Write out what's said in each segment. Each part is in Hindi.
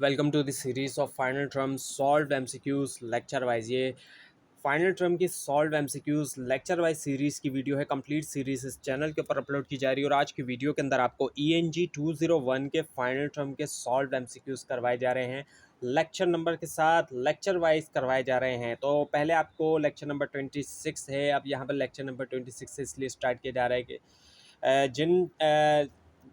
Welcome to the series of final term solved MCQs lecture wise. ये फाइनल टर्म की solve MCQs lecture wise series की वीडियो है। कंप्लीट सीरीज इस चैनल के ऊपर अपलोड की जा रही है और आज की वीडियो के अंदर आपको ENG 201 के फाइनल टर्म के सॉल्व एमसीक्यूज करवाए जा रहे हैं। लेक्चर नंबर के साथ लेक्चर वाइज करवाए जा रहे हैं। तो पहले आपको लेक्चर नंबर 26 है, अब यहाँ पर लेक्चर नंबर 26 से इसलिए स्टार्ट किया जा रहा है कि जिन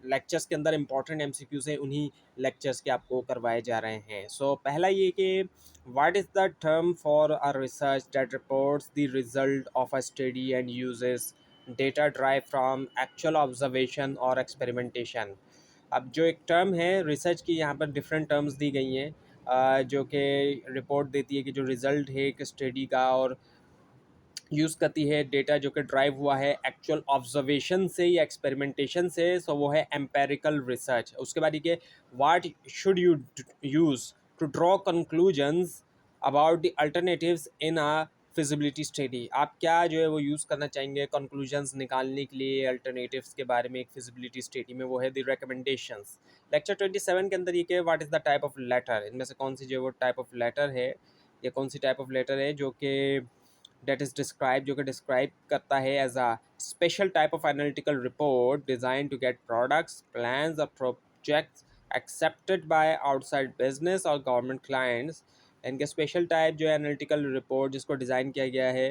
लेक्चर्स के अंदर इंपॉर्टेंट एमसीक्यूज हैं उन्हीं लेक्चर्स के आपको करवाए जा रहे हैं। सो पहला ये कि what is the term for a research that reports the result of a study and uses data drive from actual observation और एक्सपेरिमेंटेशन। अब जो एक टर्म है रिसर्च की, यहाँ पर डिफरेंट टर्म्स दी गई हैं जो कि रिपोर्ट देती है कि जो रिज़ल्ट है एक स्टडी का और यूज़ करती है डेटा जो कि ड्राइव हुआ है एक्चुअल ऑब्जर्वेशन से या एक्सपेरिमेंटेशन से। सो वो है एम्पेरिकल रिसर्च। उसके बाद ये what should you use to draw conclusions about the alternatives in a feasibility study. आप क्या जो है वो यूज़ करना चाहेंगे कंक्लूजन्स निकालने के लिए अल्टरनेटिव्स के बारे में एक फिजिबिलिटी स्टडी में, वो है द रिकमेंडेशंस। लेक्चर 27 के अंदर ये कि what is the type of letter, इनमें से कौन सी जो है वो टाइप ऑफ लेटर है या कौन सी टाइप ऑफ लेटर है जो कि डेट इज़ डिस्क्राइब, जो कि डिस्क्राइब करता है as a special type of analytical report design to get products plans और projects accepted by outside business और गवर्नमेंट क्लाइंट्स। इनके स्पेशल टाइप जो है एनालिटिकल रिपोर्ट जिसको डिज़ाइन किया गया है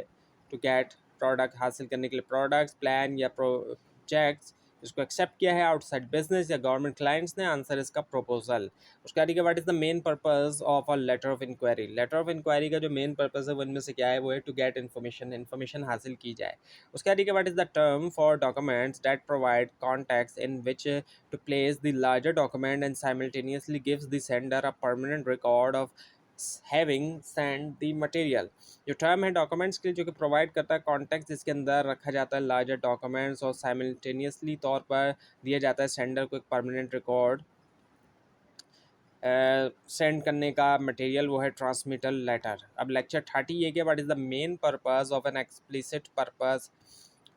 टू गेट प्रोडक्ट, हासिल करने के लिए प्रोडक्ट्स प्लान या प्रोजेक्ट्स जिसको एक्सेप्ट किया है आउटसाइड बिजनेस या गवर्नमेंट क्लाइंट्स ने। आंसर इसका प्रपोजल। उसके बाद what is the main purpose of a letter of inquiry. Letter of inquiry का जो मेन पर्पस है वो इनमें से क्या है, वो है टू गेट इन्फॉर्मेशन, इन्फॉर्मेशन हासिल की जाए। उसके बाद what is the term for documents that provide contexts in which to place the larger document and simultaneously gives the sender a permanent record of having send the material. जो टर्म है डॉक्यूमेंट्स के लिए जो कि प्रोवाइड करता है कॉन्टेक्ट जिसके अंदर रखा जाता है लार्जर डॉक्यूमेंट्स और साइमल्टेनियसली तौर पर दिया जाता है सेंडर को एक परमानेंट रिकॉर्ड सेंड करने का मटेरियल, वो है ट्रांसमिटल लेटर। अब लेक्चर 30 ये कि what is the main purpose of an explicit purpose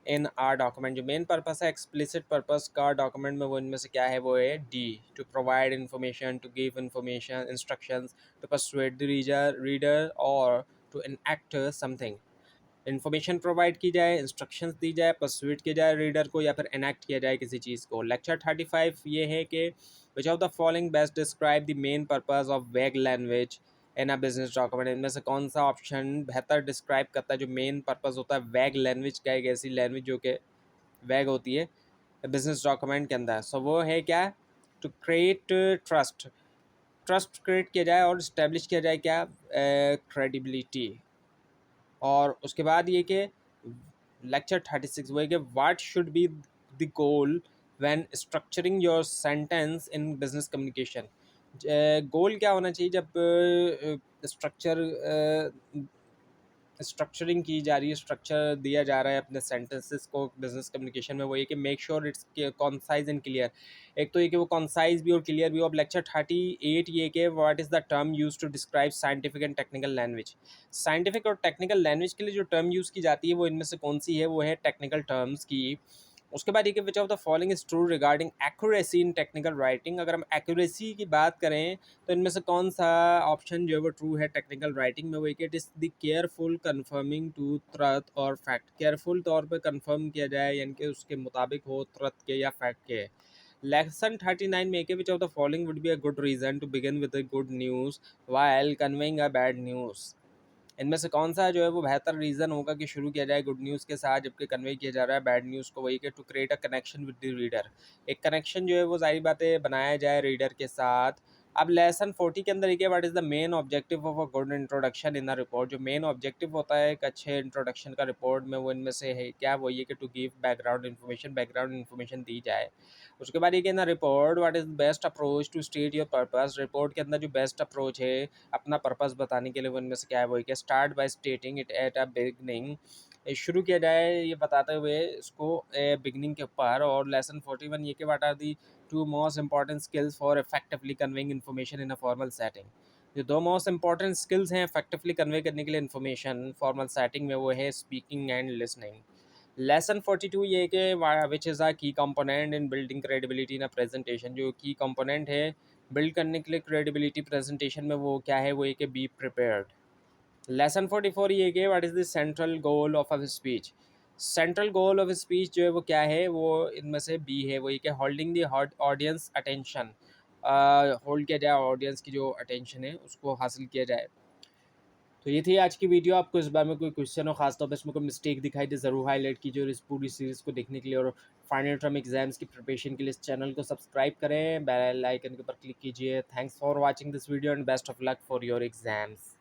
in are document. जो मेन पर्पस है एक्सप्लिसिट पर्पस का डॉक्यूमेंट में, वो इनमें से क्या है, वो है D, to provide information, to give information, instructions, to persuade the reader और to enact something. Information provide की जाए, इंस्ट्रक्शंस दी जाए, परसुएट किया जाए रीडर को या फिर एनेक्ट किया जाए किसी चीज़ को। लेक्चर 35 ये है कि which of the following best describe the main purpose of vague language in a business document. इनमें से कौन सा ऑप्शन बेहतर डिस्क्राइब करता है जो मेन पर्पस होता है वैग लैंग्वेज का, एक ऐसी लैंग्वेज जो कि वैग होती है बिजनेस डॉक्यूमेंट के अंदर। सो वो है क्या, to create trust, trust create किया जाए और इस्टेब्लिश किया जाए क्या, क्रेडिबिलिटी। और उसके बाद ये कि लेक्चर 36 वो है कि what should be the goal when structuring your sentence in business communication. Goal क्या होना चाहिए जब स्ट्रक्चरिंग की जा रही है, स्ट्रक्चर दिया जा रहा है अपने सेंटेंसेस को बिजनेस कम्युनिकेशन में। वो ये कि make sure it's concise and clear. एक तो ये कि वो कॉन्साइज भी और क्लियर भी हो। अब लेक्चर 38 ये कि what is the term use to describe scientific and technical language. Scientific और टेक्निकल लैंग्वेज के लिए जो टर्म यूज़ की जाती है वो इनमें से कौन सी है, वो है टेक्निकल टर्म्स की। उसके बाद ये विच of the following is true regarding accuracy in technical writing. अगर हम एक्यूरेसी की बात करें तो इनमें से कौन सा ऑप्शन जो है वो ट्रू है टेक्निकल राइटिंग में, वो it is the careful confirming to truth और फैक्ट। केयरफुल तौर पे कन्फर्म किया जाए यानी कि उसके मुताबिक हो ट्रुथ के या फैक्ट के। लेसन 39 में which of the following would be a good reason to begin with a good news while conveying a bad news. इनमें से कौन सा जो है वो बेहतर रीज़न होगा कि शुरू किया जाए गुड न्यूज़ के साथ जबकि कन्वे किया जा रहा है बैड न्यूज़ को। वही कि to create a connection with the reader, एक कनेक्शन जो है वो जाहिर बात है बनाया जाए रीडर के साथ। अब लेसन 40 के अंदर ये what is the main objective of a good introduction in a report. जो मेन ऑब्जेक्टिव होता है एक अच्छे इंट्रोडक्शन का रिपोर्ट में, वो इनमें से है क्या, वो ये कि टू गिव बैकग्राउंड इन्फॉर्मेशन दी जाए। उसके बाद ये कि ना report what is best approach to state your purpose. Report के अंदर जो बेस्ट अप्रोच है अपना पर्पस बताने के लिए, वो इनमें से क्या है, वो कि start by स्टेटिंग it at a beginning. शुरू किया जाए ये बताते हुए इसको बिगनिंग के ऊपर। और लेसन 41 ये कि what are the two most important skills for effectively conveying information in a formal setting. जो दो मोस्ट इंपॉर्टेंट स्किल्स हैं इफेक्टिवली कन्वे करने के लिए इन्फॉर्मेशन फॉर्मल सेटिंग में, वो है स्पीकिंग एंड लिसनिंग। लेसन 42 ये कि विच इज़ अ की component in building credibility in a presentation. जो की कंपोनेंट है बिल्ड करने के लिए क्रेडिबिलिटी प्रेजेंटेशन में वो क्या है, वो ये कि बी प्रिपेयर्ड। लेसन 44 ये कि what is the central goal of a speech. Central goal of speech जो है वो क्या है, वो इनमें से बी है, वो ये कि holding the audience attention, hold किया जाए ऑडियंस की जो अटेंशन है उसको हासिल किया जाए। तो ये थी आज की वीडियो। आपको इस बारे में कोई क्वेश्चन हो, खासतौर पर इसमें कोई मिस्टेक दिखाई दे, ज़रूर हाईलाइट कीजिए। और इस पूरी सीरीज़ को देखने के लिए और फाइनल टर्म एग्जाम्स की प्रिपरेशन के लिए इस चैनल को सब्सक्राइब करें, बेल आइकन के ऊपर क्लिक कीजिए। Thanks for watching this video and best of luck for your exams.